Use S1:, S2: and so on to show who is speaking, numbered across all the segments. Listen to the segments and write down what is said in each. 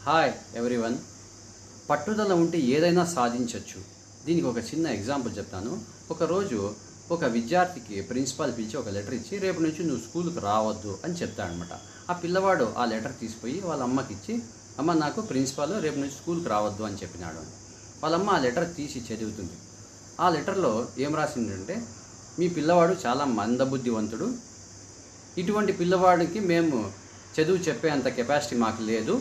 S1: Hi everyone. పట్టుదల ఉంటే ఏదైనా సాధించవచ్చు. దీనికి ఒక చిన్న ఎగ్జాంపుల్ చెప్తాను. ఒకరోజు ఒక విద్యార్థికి ప్రిన్సిపాల్ పిలిచి ఒక లెటర్ ఇచ్చి రేపు నుంచి నువ్వు స్కూల్కి రావద్దు అని చెప్తాడనమాట. ఆ పిల్లవాడు ఆ లెటర్ తీసుకుపోయి వాళ్ళ అమ్మకి ఇచ్చి, అమ్మ నాకు ప్రిన్సిపాల్ రేపు నుంచి స్కూల్కి రావద్దు అని చెప్పినాడు. వాళ్ళమ్మ ఆ లెటర్ తీసి చదువుతుంది. ఆ లెటర్లో ఏం రాసిందంటే, మీ పిల్లవాడు చాలా మందబుద్ధివంతుడు, ఇటువంటి పిల్లవాడికి మేము చదువు చెప్పే అంత కెపాసిటీ మాకు లేదు,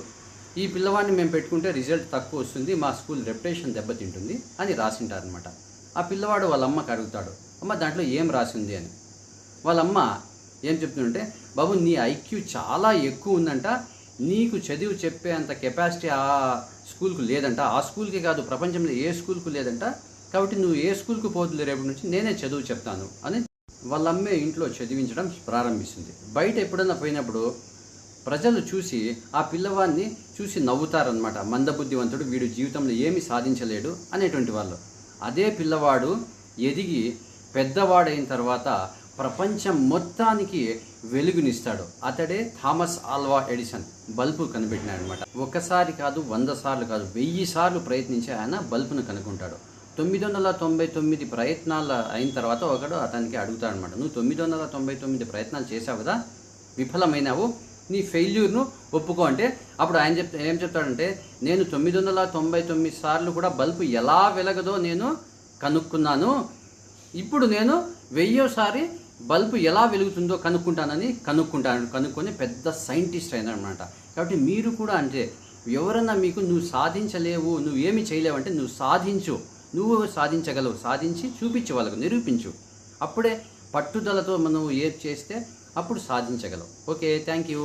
S1: ఈ పిల్లవాడిని మేము పెట్టుకుంటే రిజల్ట్ తక్కువ వస్తుంది, మా స్కూల్ రెప్యుటేషన్ దెబ్బతింటుంది అని రాసింటారనమాట. ఆ పిల్లవాడు వాళ్ళ అమ్మకి అడుగుతాడు, అమ్మ దాంట్లో ఏం రాసింది అని. వాళ్ళమ్మ ఏం చెప్తుందంటే, బాబు నీ ఐక్యూ చాలా ఎక్కువ ఉందంట, నీకు చదువు చెప్పే అంత కెపాసిటీ ఆ స్కూల్కు లేదంట, ఆ స్కూల్కి కాదు ప్రపంచంలో ఏ స్కూల్కు లేదంట, కాబట్టి నువ్వు ఏ స్కూల్కి పోతుంది రేపటి నుంచి, నేనే చదువు చెప్తాను అని వాళ్ళమ్మే ఇంట్లో చదివించడం ప్రారంభిస్తుంది. బయట ఎప్పుడన్నా పోయినప్పుడు ప్రజలు చూసి ఆ పిల్లవాడిని చూసి నవ్వుతారనమాట. మందబుద్ధివంతుడు, వీడు జీవితంలో ఏమీ సాధించలేడు అనేటువంటి వాళ్ళు. అదే పిల్లవాడు ఎదిగి పెద్దవాడైన తర్వాత ప్రపంచం మొత్తానికి వెలుగునిస్తాడు. అతడే థామస్ ఆల్వా ఎడిసన్. బల్బు కనిపెట్టినాడు అనమాట. ఒకసారి కాదు, 100 సార్లు కాదు, 1000 సార్లు ప్రయత్నించి ఆయన బల్బును కనుక్కుంటాడు. 999 ప్రయత్నాలు అయిన తర్వాత ఒకడు అతనికి అడుగుతాడనమాట, నువ్వు 999 ప్రయత్నాలు చేసావు కదా, విఫలమైనావు, నీ ఫెయిల్యూర్ను ఒప్పుకో అంటే, అప్పుడు ఆయన ఏం చెప్తాడంటే, నేను 999 సార్లు కూడా బల్బు ఎలా వెలగదో నేను కనుక్కున్నాను, ఇప్పుడు నేను 1000సారి బల్బు ఎలా వెలుగుతుందో కనుక్కొని పెద్ద సైంటిస్ట్ అయినాడనమాట. కాబట్టి మీరు కూడా అంటే, ఎవరన్నా మీకు నువ్వు సాధించలేవు, నువ్వేమి చేయలేవు అంటే, నువ్వు సాధించు, నువ్వు సాధించగలవు, సాధించి చూపించు, వాళ్ళకు నిరూపించు. అప్పుడే పట్టుదలతో మనం ఏది చేస్తే అప్పుడు సాధించగలవు. Okay, thank you.